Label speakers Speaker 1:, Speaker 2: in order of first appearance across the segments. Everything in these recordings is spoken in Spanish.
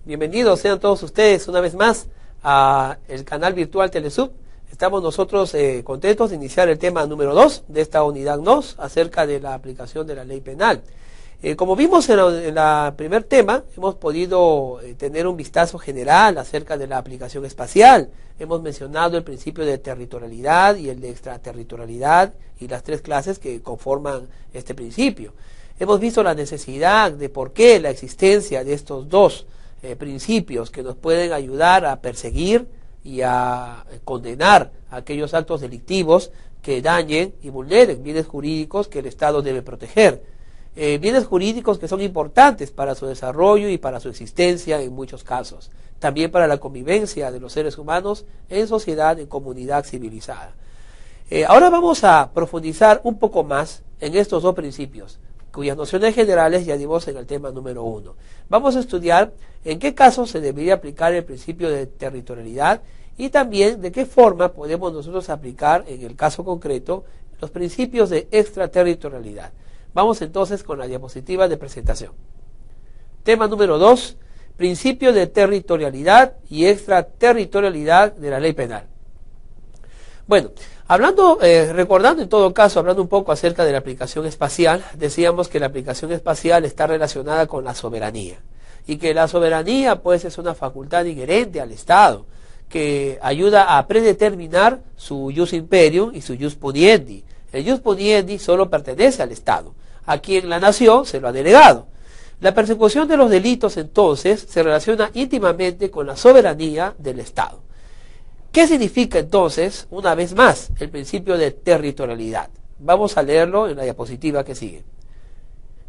Speaker 1: Bienvenidos sean todos ustedes una vez más a el canal virtual Telesub. Estamos nosotros contentos de iniciar el tema número 2 de esta unidad NOS acerca de la aplicación de la ley penal. Como vimos en el primer tema, hemos podido tener un vistazo general acerca de la aplicación espacial. Hemos mencionado el principio de territorialidad y el de extraterritorialidad y las tres clases que conforman este principio. Hemos visto la necesidad de por qué la existencia de estos dos principios que nos pueden ayudar a perseguir y a condenar aquellos actos delictivos que dañen y vulneren bienes jurídicos que el Estado debe proteger. Bienes jurídicos que son importantes para su desarrollo y para su existencia en muchos casos. También para la convivencia de los seres humanos en sociedad, en comunidad civilizada. Ahora vamos a profundizar un poco más en estos dos principios, cuyas nociones generales ya dimos en el tema número 1. Vamos a estudiar en qué casos se debería aplicar el principio de territorialidad y también de qué forma podemos nosotros aplicar en el caso concreto los principios de extraterritorialidad. Vamos entonces con la diapositiva de presentación. Tema número 2, principio de territorialidad y extraterritorialidad de la ley penal. Bueno, recordando en todo caso, hablando un poco acerca de la aplicación espacial, decíamos que la aplicación espacial está relacionada con la soberanía y que la soberanía pues es una facultad inherente al Estado que ayuda a predeterminar su jus imperium y su jus puniendi. El jus puniendi solo pertenece al Estado, a quien la nación se lo ha delegado. La persecución de los delitos entonces se relaciona íntimamente con la soberanía del Estado. ¿Qué significa entonces, una vez más, el principio de territorialidad? Vamos a leerlo en la diapositiva que sigue.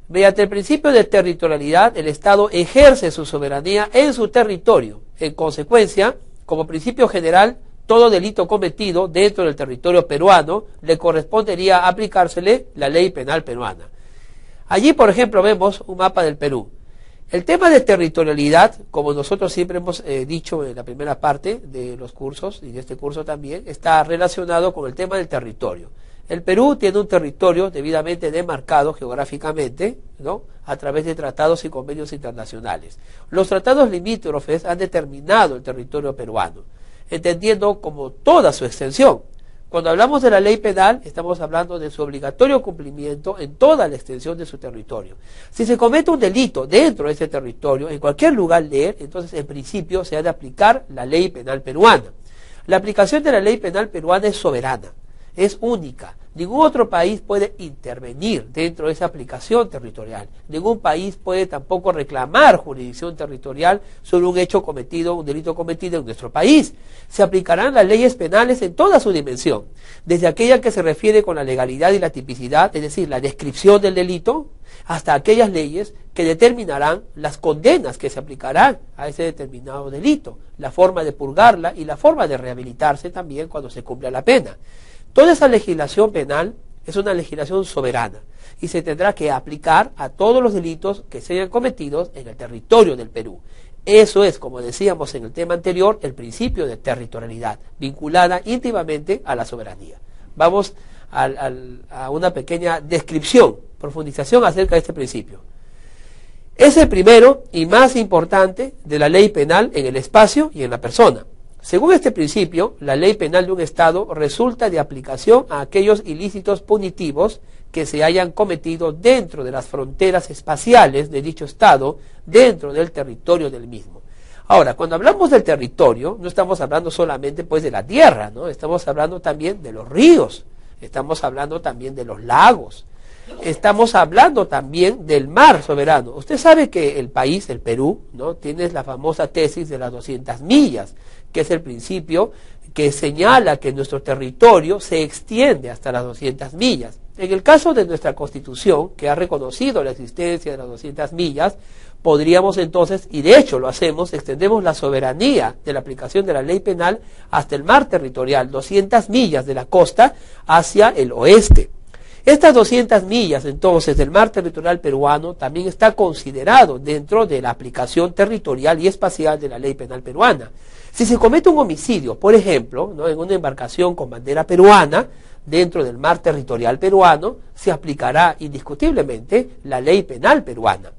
Speaker 1: Mediante el principio de territorialidad, el Estado ejerce su soberanía en su territorio. En consecuencia, como principio general, todo delito cometido dentro del territorio peruano le correspondería aplicársele la ley penal peruana. Allí, por ejemplo, vemos un mapa del Perú. El tema de territorialidad, como nosotros siempre hemos dicho en la primera parte de los cursos, y de este curso también, está relacionado con el tema del territorio. El Perú tiene un territorio debidamente demarcado geográficamente, ¿no?, a través de tratados y convenios internacionales. Los tratados limítrofes han determinado el territorio peruano, entendiendo como toda su extensión. Cuando hablamos de la ley penal, estamos hablando de su obligatorio cumplimiento en toda la extensión de su territorio. Si se comete un delito dentro de ese territorio, en cualquier lugar de él, entonces en principio se ha de aplicar la ley penal peruana. La aplicación de la ley penal peruana es soberana, es única. Ningún otro país puede intervenir dentro de esa aplicación territorial. Ningún país puede tampoco reclamar jurisdicción territorial sobre un hecho cometido, un delito cometido en nuestro país. Se aplicarán las leyes penales en toda su dimensión, desde aquella que se refiere con la legalidad y la tipicidad, es decir, la descripción del delito, hasta aquellas leyes que determinarán las condenas que se aplicarán a ese determinado delito, la forma de purgarla y la forma de rehabilitarse también cuando se cumpla la pena. Toda esa legislación penal es una legislación soberana y se tendrá que aplicar a todos los delitos que se hayan cometido en el territorio del Perú. Eso es, como decíamos en el tema anterior, el principio de territorialidad, vinculada íntimamente a la soberanía. Vamos a una pequeña descripción, profundización acerca de este principio. Es el primero y más importante de la ley penal en el espacio y en la persona. Según este principio, la ley penal de un Estado resulta de aplicación a aquellos ilícitos punitivos que se hayan cometido dentro de las fronteras espaciales de dicho Estado, dentro del territorio del mismo. Ahora, cuando hablamos del territorio, no estamos hablando solamente pues de la tierra, ¿no? Estamos hablando también de los ríos, estamos hablando también de los lagos, estamos hablando también del mar soberano. Usted sabe que el país, el Perú, ¿no?, tiene la famosa tesis de las 200 millas, que es el principio que señala que nuestro territorio se extiende hasta las 200 millas. En el caso de nuestra Constitución, que ha reconocido la existencia de las 200 millas, podríamos entonces, y de hecho lo hacemos, extendemos la soberanía de la aplicación de la ley penal hasta el mar territorial, 200 millas de la costa hacia el oeste. Estas 200 millas, entonces, del mar territorial peruano también está considerado dentro de la aplicación territorial y espacial de la ley penal peruana. Si se comete un homicidio, por ejemplo, ¿no?, en una embarcación con bandera peruana, dentro del mar territorial peruano, se aplicará indiscutiblemente la ley penal peruana.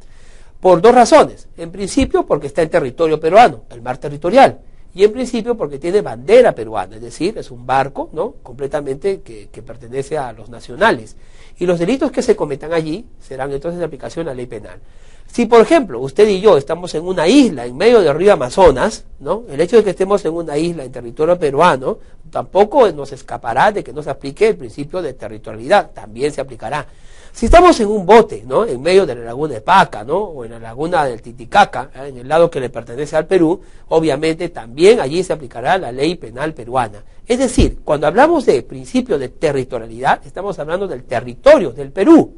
Speaker 1: Por dos razones. En principio, porque está en territorio peruano, el mar territorial. Y en principio porque tiene bandera peruana, es decir, es un barco, ¿no?, completamente que pertenece a los nacionales. Y los delitos que se cometan allí serán entonces de aplicación a la ley penal. Si, por ejemplo, usted y yo estamos en una isla en medio del río Amazonas, ¿no?, el hecho de que estemos en una isla en territorio peruano tampoco nos escapará de que no se aplique el principio de territorialidad, también se aplicará. Si estamos en un bote, ¿no?, en medio de la laguna de Paca, ¿no?, o en la laguna del Titicaca, en el lado que le pertenece al Perú, obviamente también allí se aplicará la ley penal peruana. Es decir, cuando hablamos de principio de territorialidad, estamos hablando del territorio del Perú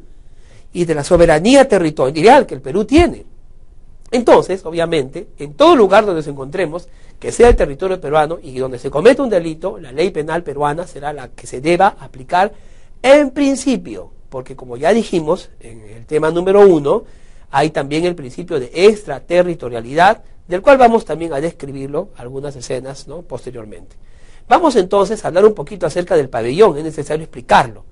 Speaker 1: y de la soberanía territorial que el Perú tiene. Entonces, obviamente, en todo lugar donde nos encontremos, que sea el territorio peruano y donde se cometa un delito, la ley penal peruana será la que se deba aplicar en principio. Porque como ya dijimos en el tema número 1, hay también el principio de extraterritorialidad, del cual vamos también a describirlo, algunas escenas, ¿no?, posteriormente. Vamos entonces a hablar un poquito acerca del pabellón, es necesario explicarlo,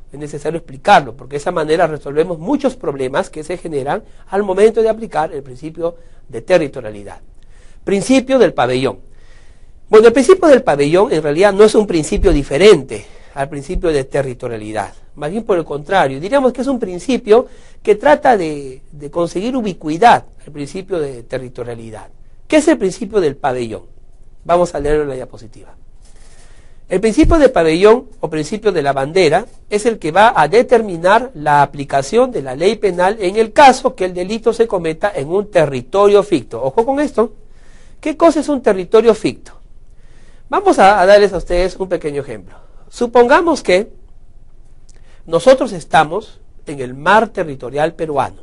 Speaker 1: porque de esa manera resolvemos muchos problemas que se generan al momento de aplicar el principio de territorialidad. Principio del pabellón. Bueno, el principio del pabellón en realidad no es un principio diferente al principio de territorialidad. Más bien por el contrario, diríamos que es un principio que trata de conseguir ubicuidad al principio de territorialidad. ¿Qué es el principio del pabellón? Vamos a leerlo en la diapositiva. El principio del pabellón o principio de la bandera es el que va a determinar la aplicación de la ley penal en el caso que el delito se cometa en un territorio ficto. Ojo con esto. ¿Qué cosa es un territorio ficto? Vamos a darles a ustedes un pequeño ejemplo. Supongamos que nosotros estamos en el mar territorial peruano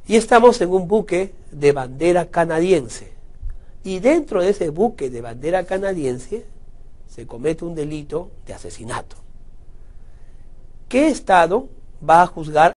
Speaker 1: y estamos en un buque de bandera canadiense y dentro de ese buque de bandera canadiense se comete un delito de asesinato. ¿Qué Estado va a juzgar